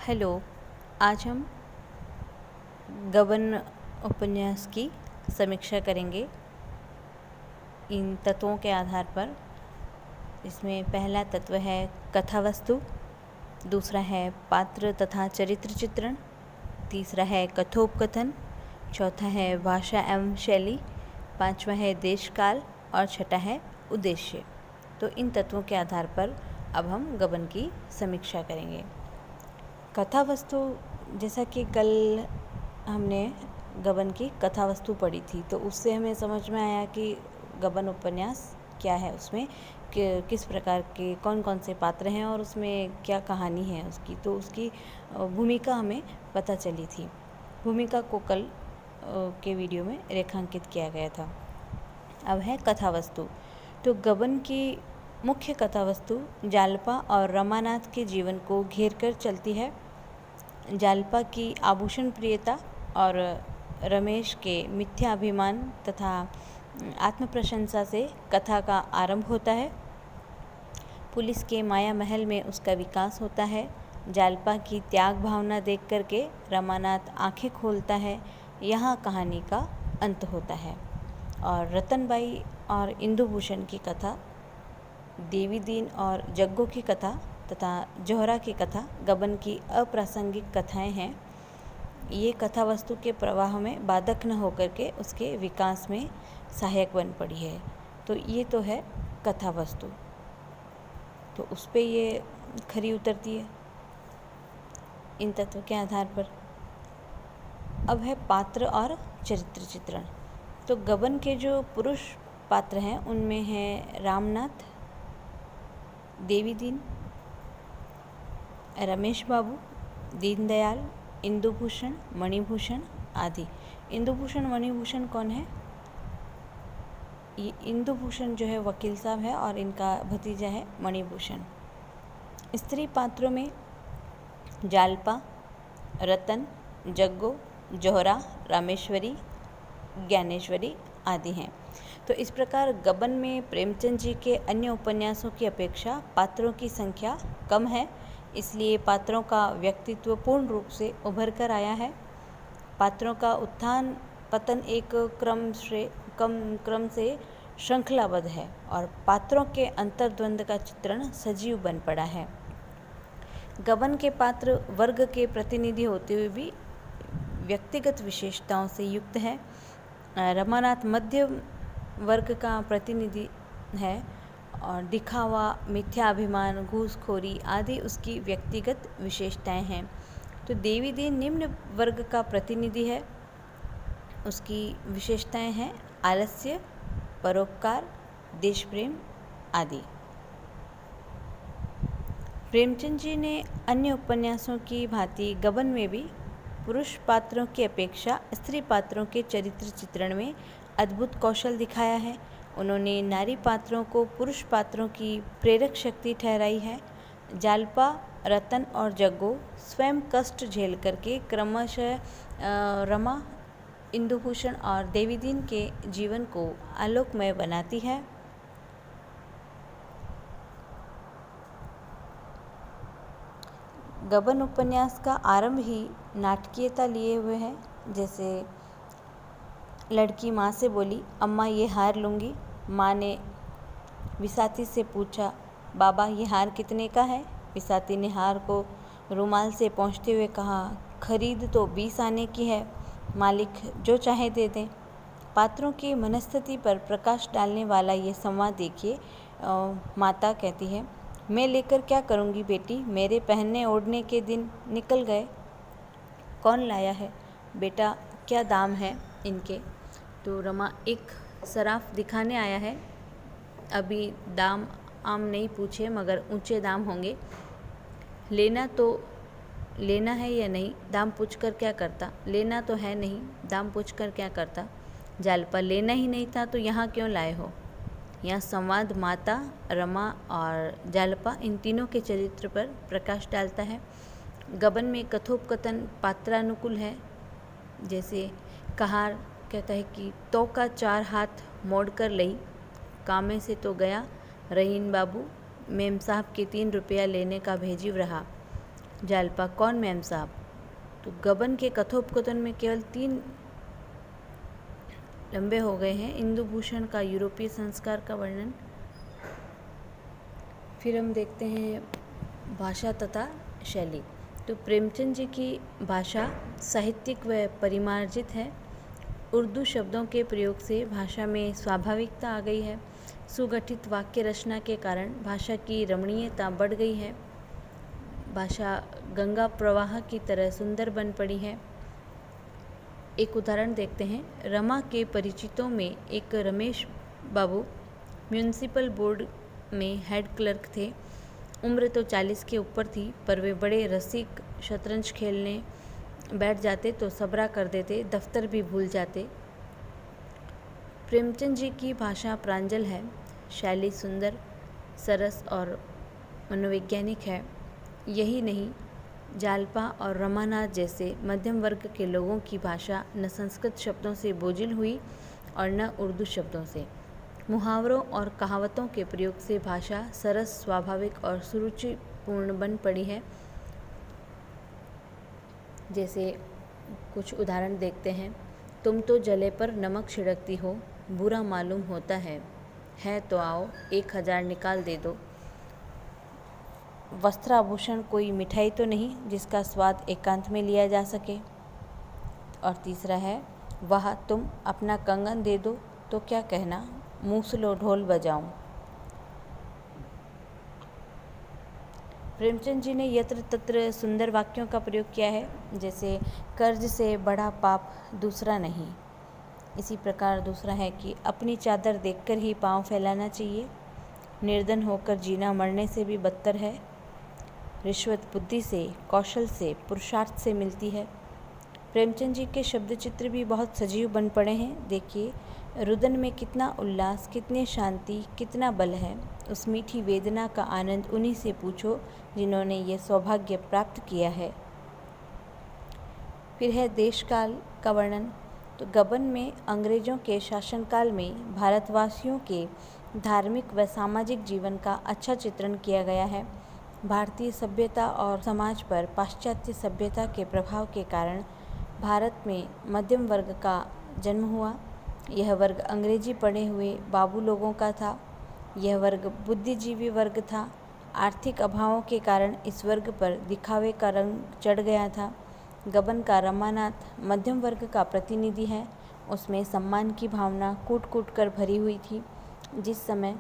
Hello. आज हम गबन उपन्यास की समीक्षा करेंगे इन तत्वों के आधार पर। इसमें पहला तत्व है कथावस्तु, दूसरा है पात्र तथा चरित्र चित्रण, तीसरा है कथोपकथन, चौथा है भाषा एवं शैली, पांचवा है देश काल और छठा है उद्देश्य। तो इन तत्वों के आधार पर अब हम गबन की समीक्षा करेंगे। कथा वस्तु, जैसा कि कल हमने गबन की कथा वस्तु पढ़ी थी, तो उससे हमें समझ में आया कि गबन उपन्यास क्या है, उसमें किस प्रकार के कौन कौन से पात्र हैं और उसमें क्या कहानी है उसकी। तो उसकी भूमिका हमें पता चली थी। भूमिका को कल के वीडियो में रेखांकित किया गया था। अब है कथा वस्तु। तो गबन की मुख्य कथा वस्तु जालपा और रमानाथ के जीवन को घेर कर चलती है। जालपा की आभूषण प्रियता और रमेश के मिथ्या अभिमान तथा आत्म प्रशंसा से कथा का आरंभ होता है। पुलिस के माया महल में उसका विकास होता है। जालपा की त्याग भावना देख करके रमानाथ आंखें खोलता है। यहाँ कहानी का अंत होता है। और रतनबाई और इंदुभूषण की कथा, देवी दीन और जग्गो की कथा तथा जोहरा की कथा गबन की अप्रासंगिक कथाएं हैं। ये कथा वस्तु के प्रवाह में बाधक न होकर के उसके विकास में सहायक बन पड़ी है। तो ये तो है कथा वस्तु, तो उस पे ये खरी उतरती है इन तत्वों के आधार पर। अब है पात्र और चरित्र चित्रण। तो गबन के जो पुरुष पात्र हैं उनमें है रामनाथ, देवी दीन, रमेश बाबू, दीनदयाल, इंदुभूषण, मणिभूषण आदि। इंदुभूषण मणिभूषण कौन है? ये इंदुभूषण जो है वकील साहब है और इनका भतीजा है मणिभूषण। स्त्री पात्रों में जालपा, रतन, जग्गो, जोहरा, रामेश्वरी, ज्ञानेश्वरी आदि हैं। तो इस प्रकार गबन में प्रेमचंद जी के अन्य उपन्यासों की अपेक्षा पात्रों की संख्या कम है, इसलिए पात्रों का व्यक्तित्व पूर्ण रूप से उभर कर आया है। पात्रों का उत्थान पतन एक क्रम से श्रृंखलाबद्ध है और पात्रों के अंतर्द्वंद का चित्रण सजीव बन पड़ा है। गबन के पात्र वर्ग के प्रतिनिधि होते हुए भी व्यक्तिगत विशेषताओं से युक्त है। रमानाथ मध्यम वर्ग का प्रतिनिधि है और दिखावा, मिथ्याभिमान, घूसखोरी आदि उसकी व्यक्तिगत विशेषताएं हैं। तो देवी दीन निम्न वर्ग का प्रतिनिधि है। उसकी विशेषताएं हैं आलस्य, परोपकार, देश प्रेम आदि। प्रेमचंद जी ने अन्य उपन्यासों की भांति गबन में भी पुरुष पात्रों की अपेक्षा स्त्री पात्रों के चरित्र चित्रण में अद्भुत कौशल दिखाया है। उन्होंने नारी पात्रों को पुरुष पात्रों की प्रेरक शक्ति ठहराई है। जालपा, रतन और जग्गो स्वयं कष्ट झेल करके क्रमशः रमा, इंदुभूषण और देवीदीन के जीवन को आलोकमय बनाती है। गबन उपन्यास का आरंभ ही नाटकीयता लिए हुए है। जैसे लड़की माँ से बोली, अम्मा ये हार लूँगी। माँ ने विसाती से पूछा, बाबा ये हार कितने का है? विसाती ने हार को रुमाल से पोंछते हुए कहा, खरीद तो 20 आने की है, मालिक जो चाहे दे दें। पात्रों की मनस्थिति पर प्रकाश डालने वाला ये संवाद देखिए। माता कहती है, मैं लेकर क्या करूँगी बेटी, मेरे पहनने ओढ़ने के दिन निकल गए। कौन लाया है बेटा, क्या दाम है इनके? तो रमा, एक सराफ दिखाने आया है, अभी दाम आम नहीं पूछे मगर ऊंचे दाम होंगे। लेना है या नहीं, दाम पूछकर क्या करता? लेना तो है नहीं, दाम पूछकर क्या करता? जालपा, लेना ही नहीं था तो यहाँ क्यों लाए हो? यहाँ संवाद माता, रमा और जालपा इन तीनों के चरित्र पर प्रकाश डालता है। गबन में कथोपकथन पात्रानुकूल है। जैसे कहार कहता है कि तो का 4 हाथ मोड़ कर लई, कामे से तो गया रहीन बाबू, मेम साहब के 3 रुपया लेने का भेजीव रहा। जालपा कौन मैम साहब। तो गबन के कथोपकथन में केवल 3 लंबे हो गए हैं। इंदुभूषण का यूरोपीय संस्कार का वर्णन। फिर हम देखते हैं भाषा तथा शैली। तो प्रेमचंद जी की भाषा साहित्यिक व परिमार्जित है। उर्दू शब्दों के प्रयोग से भाषा में स्वाभाविकता आ गई है। सुगठित वाक्य रचना के कारण भाषा की रमणीयता बढ़ गई है। भाषा गंगा प्रवाह की तरह सुंदर बन पड़ी है। एक उदाहरण देखते हैं। रमा के परिचितों में एक रमेश बाबू म्यूनिसिपल बोर्ड में हेड क्लर्क थे। उम्र तो 40 के ऊपर थी, पर वे बड़े रसिक, शतरंज खेलने बैठ जाते तो सबरा कर देते, दफ्तर भी भूल जाते। प्रेमचंद जी की भाषा प्रांजल है, शैली सुंदर, सरस और मनोवैज्ञानिक है। यही नहीं, जालपा और रमानाथ जैसे मध्यम वर्ग के लोगों की भाषा न संस्कृत शब्दों से बोझिल हुई और न उर्दू शब्दों से। मुहावरों और कहावतों के प्रयोग से भाषा सरस, स्वाभाविक और सुरुचिपूर्ण बन पड़ी है। जैसे कुछ उदाहरण देखते हैं। तुम तो जले पर नमक छिड़कती हो, बुरा मालूम होता है तो आओ 1000 निकाल दे दो। वस्त्राभूषण कोई मिठाई तो नहीं जिसका स्वाद एकांत में लिया जा सके। और तीसरा है, वह तुम अपना कंगन दे दो तो क्या कहना, मूसलो ढोल बजाऊं। प्रेमचंद जी ने यत्र तत्र सुंदर वाक्यों का प्रयोग किया है। जैसे कर्ज से बड़ा पाप दूसरा नहीं। इसी प्रकार दूसरा है कि अपनी चादर देखकर ही पांव फैलाना चाहिए। निर्धन होकर जीना मरने से भी बदतर है। रिश्वत बुद्धि से, कौशल से, पुरुषार्थ से मिलती है। प्रेमचंद जी के शब्द चित्र भी बहुत सजीव बन पड़े हैं। देखिए, रुदन में कितना उल्लास, कितनी शांति, कितना बल है। उस मीठी वेदना का आनंद उन्हीं से पूछो जिन्होंने ये सौभाग्य प्राप्त किया है। फिर है देश काल का वर्णन। तो गबन में अंग्रेजों के शासनकाल में भारतवासियों के धार्मिक व सामाजिक जीवन का अच्छा चित्रण किया गया है। भारतीय सभ्यता और समाज पर पाश्चात्य सभ्यता के प्रभाव के कारण भारत में मध्यम वर्ग का जन्म हुआ। यह वर्ग अंग्रेजी पढ़े हुए बाबू लोगों का था। यह वर्ग बुद्धिजीवी वर्ग था। आर्थिक अभावों के कारण इस वर्ग पर दिखावे का रंग चढ़ गया था। गबन का रमानाथ मध्यम वर्ग का प्रतिनिधि है। उसमें सम्मान की भावना कूट कूट कर भरी हुई थी। जिस समय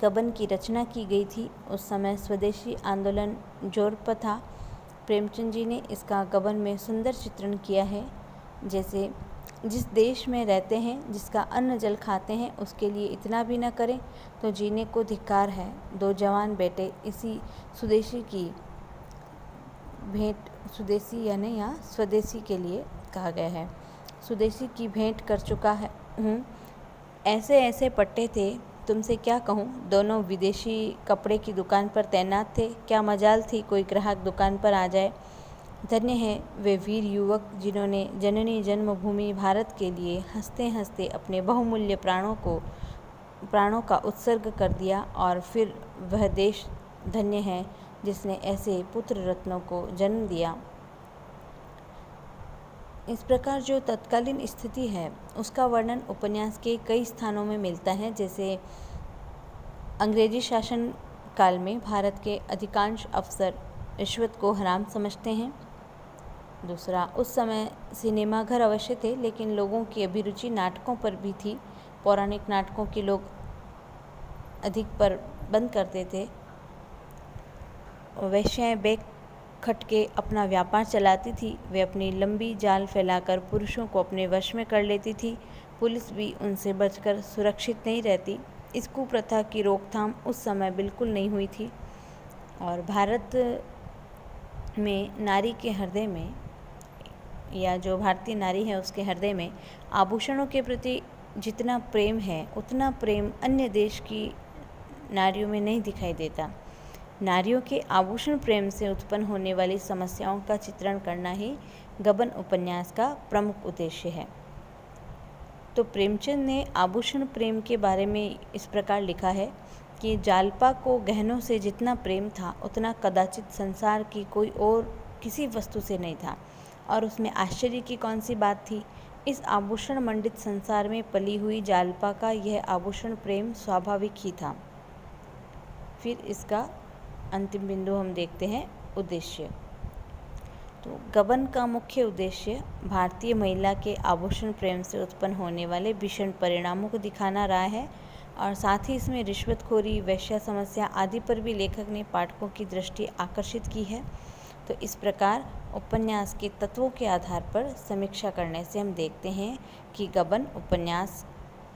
गबन की रचना की गई थी उस समय स्वदेशी आंदोलन जोर पर था। प्रेमचंद जी ने इसका गबन में सुंदर चित्रण किया है। जैसे, जिस देश में रहते हैं, जिसका अन्न जल खाते हैं, उसके लिए इतना भी न करें तो जीने को धिक्कार है। 2 जवान बेटे इसी स्वदेशी की भेंट, स्वदेशी यानी यहाँ स्वदेशी के लिए कहा गया है, स्वदेशी की भेंट कर चुका हूँ। ऐसे ऐसे पट्टे थे, तुमसे क्या कहूँ। दोनों विदेशी कपड़े की दुकान पर तैनात थे। क्या मजाल थी कोई ग्राहक दुकान पर आ जाए। धन्य है वे वीर युवक जिन्होंने जननी जन्मभूमि भारत के लिए हंसते हंसते अपने बहुमूल्य प्राणों का उत्सर्ग कर दिया। और फिर वह देश धन्य है जिसने ऐसे पुत्र रत्नों को जन्म दिया। इस प्रकार जो तत्कालीन स्थिति है उसका वर्णन उपन्यास के कई स्थानों में मिलता है। जैसे, अंग्रेजी शासन काल में भारत के अधिकांश अफसर रिश्वत को हराम समझते हैं। दूसरा, उस समय सिनेमाघर अवश्य थे लेकिन लोगों की अभिरुचि नाटकों पर भी थी। पौराणिक नाटकों के लोग अधिक प्रबंध करते थे। वैश्याएँ बैग खटके अपना व्यापार चलाती थी। वे अपनी लंबी जाल फैलाकर पुरुषों को अपने वश में कर लेती थी। पुलिस भी उनसे बचकर सुरक्षित नहीं रहती। इस कुप्रथा की रोकथाम उस समय बिल्कुल नहीं हुई थी। और भारत में नारी के हृदय में, या जो भारतीय नारी है उसके हृदय में आभूषणों के प्रति जितना प्रेम है उतना प्रेम अन्य देश की नारियों में नहीं दिखाई देता। नारियों के आभूषण प्रेम से उत्पन्न होने वाली समस्याओं का चित्रण करना ही गबन उपन्यास का प्रमुख उद्देश्य है। तो प्रेमचंद ने आभूषण प्रेम के बारे में इस प्रकार लिखा है कि जालपा को गहनों से जितना प्रेम था उतना कदाचित संसार की कोई और किसी वस्तु से नहीं था। और उसमें आश्चर्य की कौन सी बात थी? इस आभूषण मंडित संसार में पली हुई जालपा का यह आभूषण प्रेम स्वाभाविक ही था। फिर इसका अंतिम बिंदु हम देखते हैं, उद्देश्य। तो गबन का मुख्य उद्देश्य भारतीय महिला के आभूषण प्रेम से उत्पन्न होने वाले भीषण परिणामों को दिखाना रहा है और साथ ही इसमें रिश्वतखोरी, वेश्या समस्या आदि पर भी लेखक ने पाठकों की दृष्टि आकर्षित की है। तो इस प्रकार उपन्यास के तत्वों के आधार पर समीक्षा करने से हम देखते हैं कि गबन उपन्यास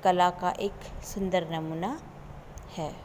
कला का एक सुंदर नमूना है।